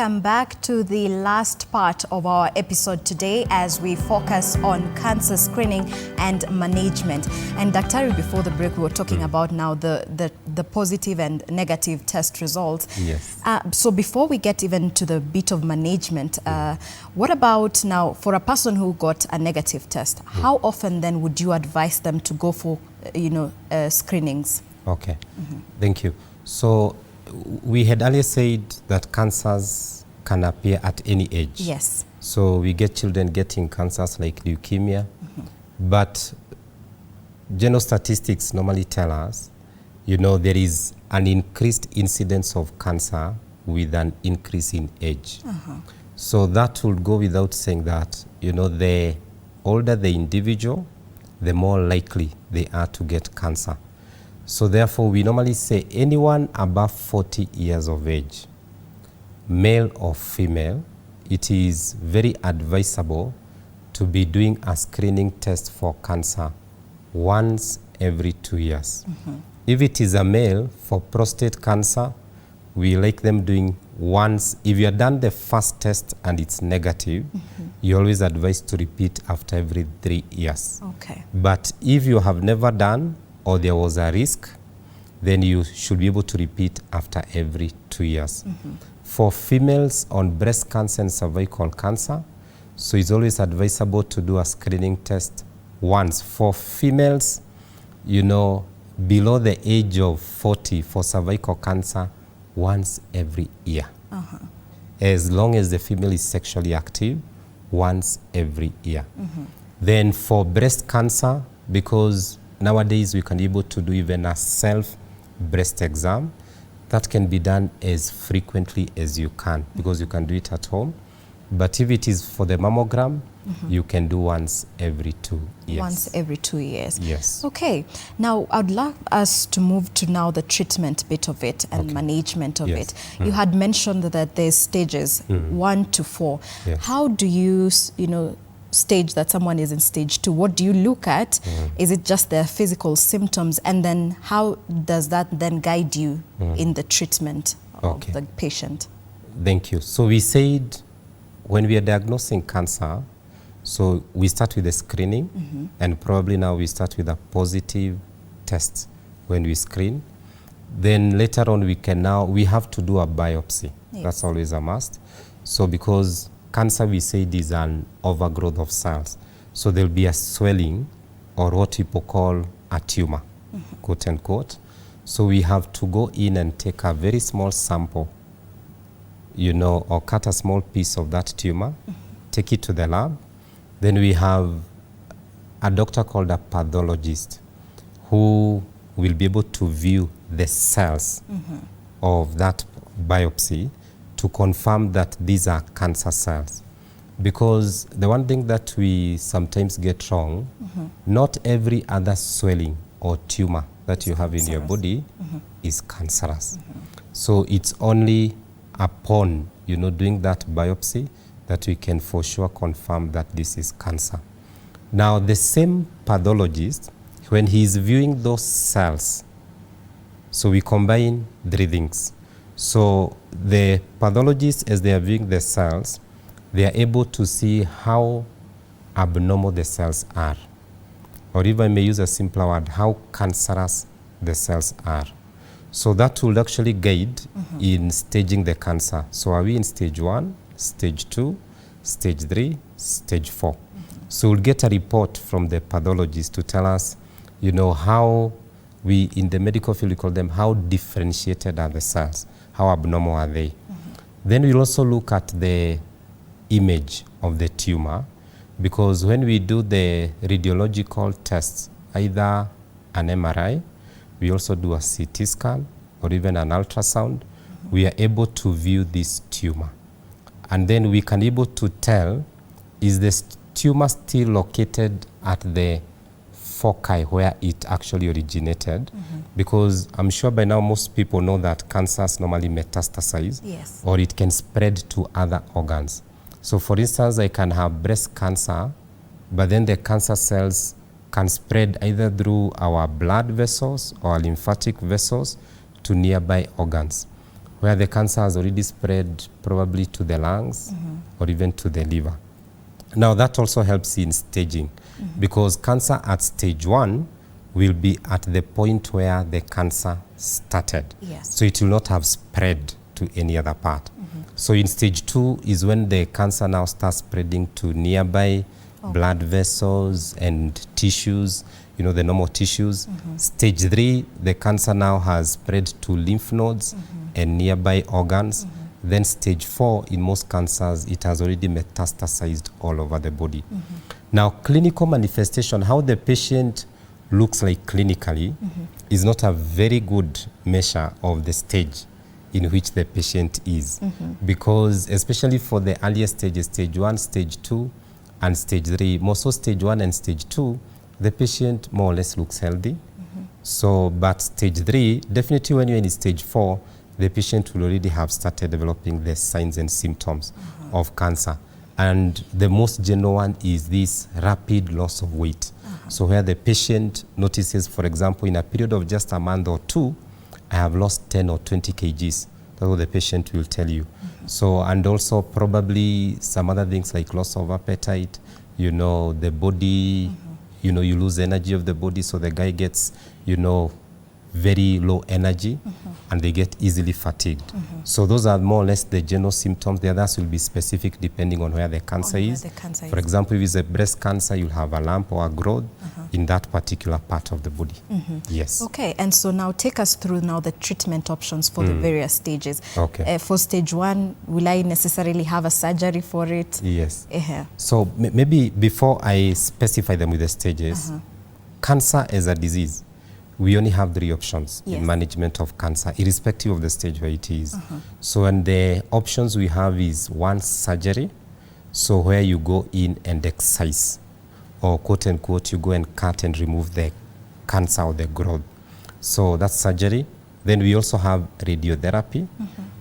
welcome back to the last part of our episode today as we focus on cancer screening and management. And Daktari, before the break, we were talking about now the positive and negative test results. Yes. So before we get even to the bit of management, what about now for a person who got a negative test? How often then would you advise them to go for, screenings? Okay. Thank you. So we had earlier said that cancers can appear at any age. Yes. So we get children getting cancers like leukemia, but general statistics normally tell us, there is an increased incidence of cancer with an increase in age. So that will go without saying that, the older the individual, the more likely they are to get cancer. So therefore, we normally say anyone above 40 years of age, male or female, it is very advisable to be doing a screening test for cancer once every 2 years. If it is a male, for prostate cancer, we like them doing once. If you have done the first test and it's negative, you always advise to repeat after every 3 years. Okay. But if you have never done, or there was a risk, then you should be able to repeat after every 2 years. For females on breast cancer and cervical cancer, so it's always advisable to do a screening test once. For females, below the age of 40 for cervical cancer, once every year. As long as the female is sexually active, once every year. Then for breast cancer, because nowadays we can be able to do even a self-breast exam, that can be done as frequently as you can because you can do it at home. But if it is for the mammogram, you can do once every 2 years. Once every 2 years. Yes. Okay. Now, I'd like us to move to now the treatment bit of it and management of it. You had mentioned that there's stages 1 to 4. Yes. How do you, stage that someone is in stage 2? What do you look at? Is it just their physical symptoms? And then how does that then guide you in the treatment of the patient? Thank you. So we said when we are diagnosing cancer, so we start with the screening and probably now we start with a positive test when we screen. Then later on we have to do a biopsy. Yes. That's always a must. So because cancer, we said, is an overgrowth of cells. So there'll be a swelling or what people call a tumor, quote unquote. So we have to go in and take a very small sample, or cut a small piece of that tumor, take it to the lab. Then we have a doctor called a pathologist who will be able to view the cells of that biopsy to confirm that these are cancer cells. Because the one thing that we sometimes get wrong, not every other swelling or tumor that you have in your body is cancerous. So it's only upon, doing that biopsy that we can for sure confirm that this is cancer. Now, the same pathologist, when he is viewing those cells, so we combine 3 things. So the pathologists, as they are viewing the cells, they are able to see how abnormal the cells are. Or if I may use a simpler word, how cancerous the cells are. So that will actually guide in staging the cancer. So are we in stage 1, stage 2, stage 3, stage 4? So we'll get a report from the pathologist to tell us, how we, in the medical field, we call them how differentiated are the cells. How abnormal are they? Then we'll also look at the image of the tumor, because when we do the radiological tests, either an MRI, we also do a CT scan or even an ultrasound, we are able to view this tumor. And then we can be able to tell, is this tumor still located at the foci where it actually originated, because I'm sure by now most people know that cancers normally metastasize, or it can spread to other organs. So for instance, I can have breast cancer, but then the cancer cells can spread either through our blood vessels or lymphatic vessels to nearby organs. where the cancer has already spread probably to the lungs or even to the liver. Now that also helps in staging because cancer at stage 1 will be at the point where the cancer started. Yes. So it will not have spread to any other part. So in stage 2 is when the cancer now starts spreading to nearby blood vessels and tissues, you know, the normal tissues. Stage 3, the cancer now has spread to lymph nodes and nearby organs. Then stage 4, in most cancers, it has already metastasized all over the body. Now, clinical manifestation, how the patient looks like clinically, is not a very good measure of the stage in which the patient is. Because especially for the earlier stages, stage 1, stage 2, and stage 3, most of stage 1 and stage 2, the patient more or less looks healthy. So, but stage 3, definitely when you're in stage 4, the patient will already have started developing the signs and symptoms of cancer. And the most general one is this rapid loss of weight. So where the patient notices, for example, in a period of just a month or 2, I have lost 10 or 20 kgs. That's what the patient will tell you. So, and also probably some other things like loss of appetite, you know, the body, you know, you lose energy of the body. So the guy gets, you know, very low energy and they get easily fatigued. So those are more or less the general symptoms. The others will be specific depending on where the cancer is. For example, if it's a breast cancer, you'll have a lump or a growth in that particular part of the body. Yes. Okay, and so now take us through now the treatment options for the various stages. Okay. For stage 1, will I necessarily have a surgery for it? Yes. So maybe before I specify them with the stages, cancer as a disease, we only have 3 options in management of cancer, irrespective of the stage where it is. So, and the options we have is 1, surgery. So where you go in and excise, or quote unquote, you go and cut and remove the cancer or the growth. So that's surgery. Then we also have radiotherapy,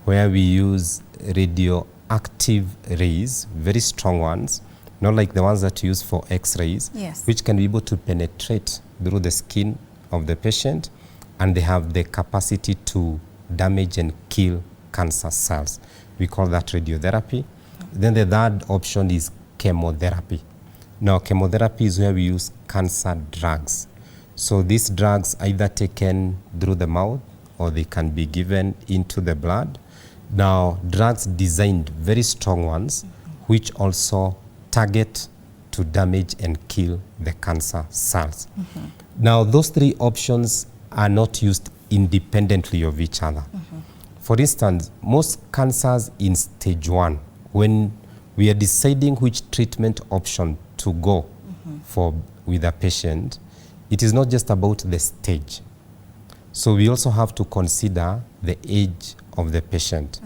where we use radioactive rays, very strong ones, not like the ones that you use for x-rays, which can be able to penetrate through the skin of the patient, and they have the capacity to damage and kill cancer cells. We call that radiotherapy. Then the third option is chemotherapy. Now, chemotherapy is where we use cancer drugs. So these drugs either taken through the mouth or they can be given into the blood. Now, drugs designed, very strong ones, which also target to damage and kill the cancer cells. Now, those 3 options are not used independently of each other. For instance, most cancers in stage 1, when we are deciding which treatment option to go for with a patient, it is not just about the stage. So we also have to consider the age of the patient.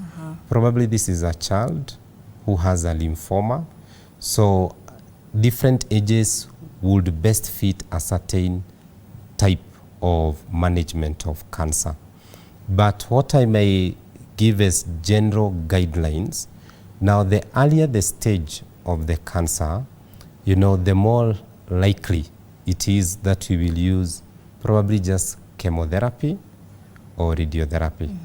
Probably this is a child who has a lymphoma. So different ages would best fit a certain type of management of cancer. But what I may give as general guidelines, now the earlier the stage of the cancer, you know, the more likely it is that we will use probably just chemotherapy or radiotherapy.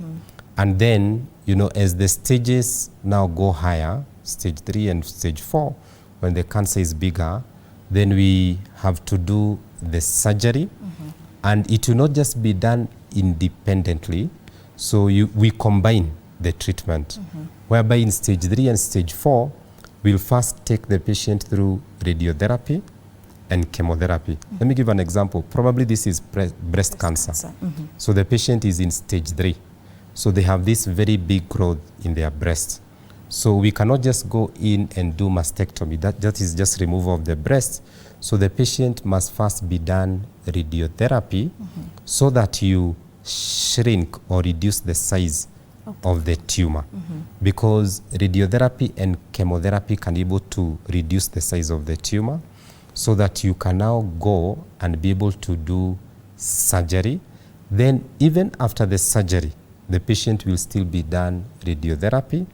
And then, you know, as the stages now go higher, stage 3 and stage 4, when the cancer is bigger, then we have to do the surgery. And it will not just be done independently. So we combine the treatment, whereby in stage 3 and stage 4, we'll first take the patient through radiotherapy and chemotherapy. Let me give an example. Probably this is breast cancer. So the patient is in stage 3. So they have this very big growth in their breast. So we cannot just go in and do mastectomy. That is just removal of the breast. So the patient must first be done radiotherapy so that you shrink or reduce the size of the tumor. Because radiotherapy and chemotherapy can be able to reduce the size of the tumor so that you can now go and be able to do surgery. Then even after the surgery, the patient will still be done radiotherapy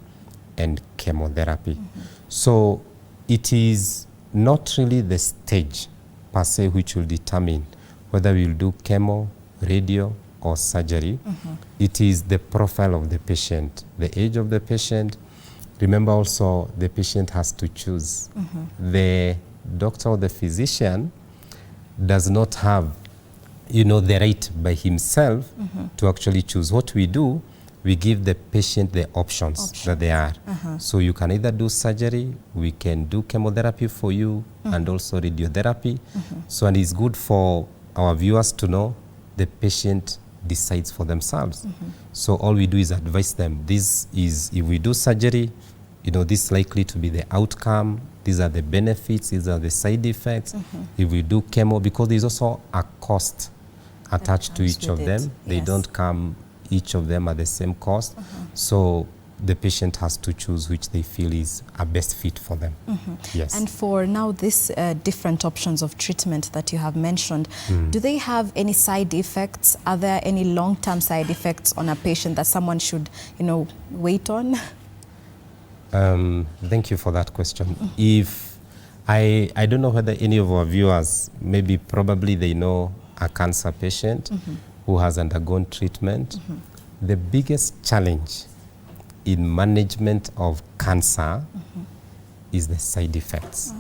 and chemotherapy. So it is not really the stage per se which will determine whether we'll do chemo, radio, or surgery. It is the profile of the patient, the age of the patient. Remember also the patient has to choose. The doctor or the physician does not have, the right by himself to actually choose. What we do, we give the patient the options that they are. So you can either do surgery, we can do chemotherapy for you, and also radiotherapy. So, and it's good for our viewers to know the patient decides for themselves. So all we do is advise them. This is, if we do surgery, this is likely to be the outcome. These are the benefits, these are the side effects. If we do chemo, because there's also a cost attached to each of them. They don't come, each of them at the same cost. So the patient has to choose which they feel is a best fit for them. Yes. And for now, these different options of treatment that you have mentioned, do they have any side effects? Are there any long-term side effects on a patient that someone should, wait on? Thank you for that question. If I don't know whether any of our viewers, probably they know a cancer patient who has undergone treatment. The biggest challenge in management of cancer is the side effects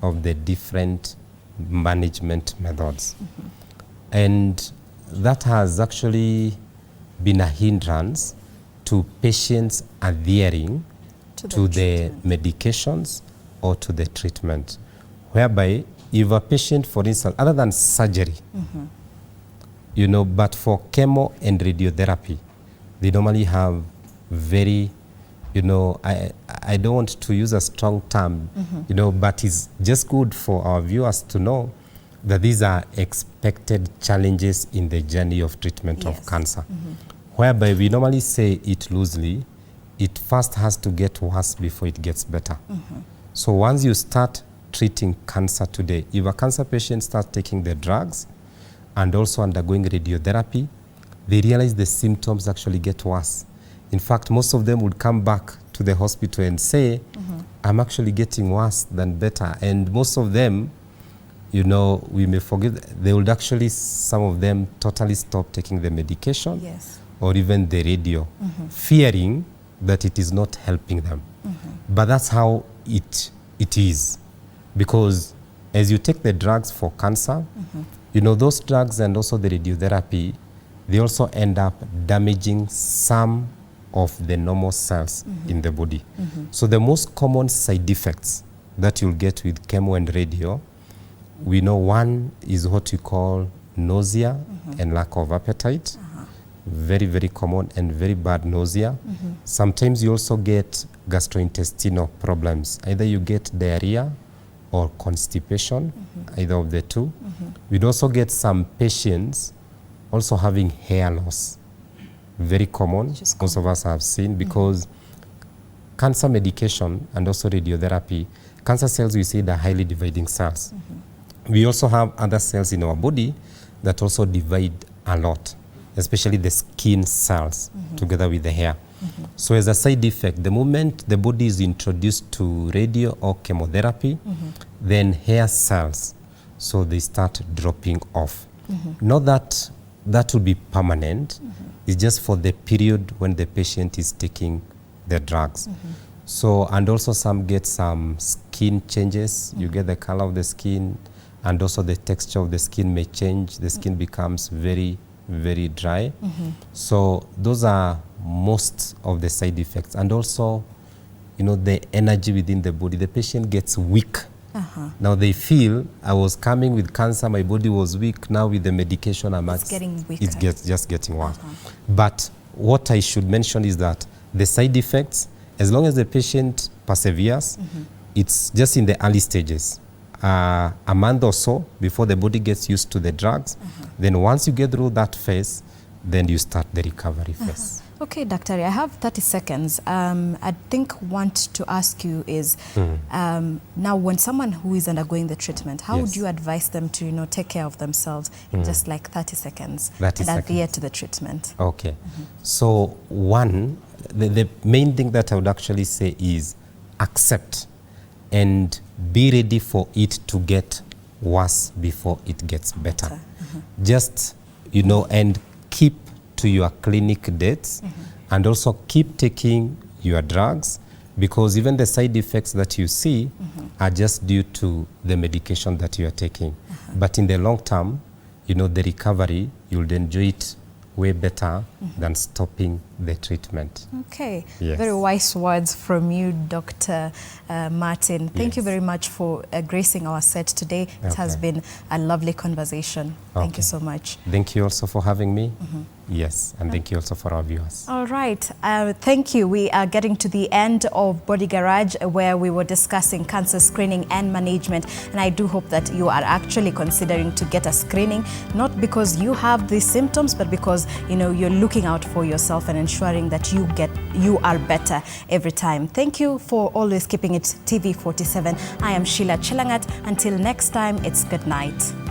of the different management methods. And that has actually been a hindrance to patients adhering to the medications or to the treatment. Whereby, if a patient, for instance, other than surgery, but for chemo and radiotherapy, they normally have very, I don't want to use a strong term, but it's just good for our viewers to know that these are expected challenges in the journey of treatment of cancer. Whereby we normally say it loosely, it first has to get worse before it gets better. So once you start treating cancer today, if a cancer patient starts taking the drugs and also undergoing radiotherapy, they realize the symptoms actually get worse. In fact, most of them would come back to the hospital and say, I'm actually getting worse than better. And most of them, we may forget, they would actually, some of them totally stop taking the medication or even the radio, fearing that it is not helping them. But that's how it is. Because as you take the drugs for cancer, those drugs and also the radiotherapy, they also end up damaging some of the normal cells in the body. So the most common side effects that you'll get with chemo and radio, we know one is what we call nausea and lack of appetite. Very, very common and very bad nausea. Sometimes you also get gastrointestinal problems. Either you get diarrhea or constipation, either of the two. We'd also get some patients also having hair loss. Very common, most of us have seen, because cancer medication and also radiotherapy, cancer cells, we say, they're highly dividing cells. We also have other cells in our body that also divide a lot, especially the skin cells together with the hair. So as a side effect, the moment the body is introduced to radio or chemotherapy, then hair cells, so they start dropping off. Not that that will be permanent, it's just for the period when the patient is taking the drugs. So, and also some get some skin changes. You get the color of the skin, and also the texture of the skin may change. The skin becomes very, very dry. So those are most of the side effects. And also, the energy within the body. The patient gets weak. Now they feel, I was coming with cancer, my body was weak. Now with the medication, it's getting weaker. It's just getting worse. But what I should mention is that the side effects, as long as the patient perseveres, it's just in the early stages. A month or so before the body gets used to the drugs. Then once you get through that phase, then you start the recovery phase. Okay, Dr. I have 30 seconds. I want to ask you is, now when someone who is undergoing the treatment, how would you advise them to take care of themselves in just like 30 seconds and adhere to the treatment? Okay. So one, the main thing that I would actually say is accept and be ready for it to get worse before it gets better. Just, and keep to your clinic dates, and also keep taking your drugs, because even the side effects that you see are just due to the medication that you are taking. But in the long term, you know, the recovery, you'll enjoy it way better than stopping the treatment. Okay, Yes. very wise words from you, Dr. Martin. Thank you very much for gracing our set today. It has been a lovely conversation. Thank you so much. Thank you also for having me. Yes, and thank you also for our viewers. All right, thank you. We are getting to the end of Body Garage, where we were discussing cancer screening and management, and I do hope that you are actually considering to get a screening, not because you have these symptoms, but because, you know, you're looking out for yourself and ensuring that you are better every time. Thank you for always keeping it TV47. I am Sheila Chelangat. Until next time, it's good night.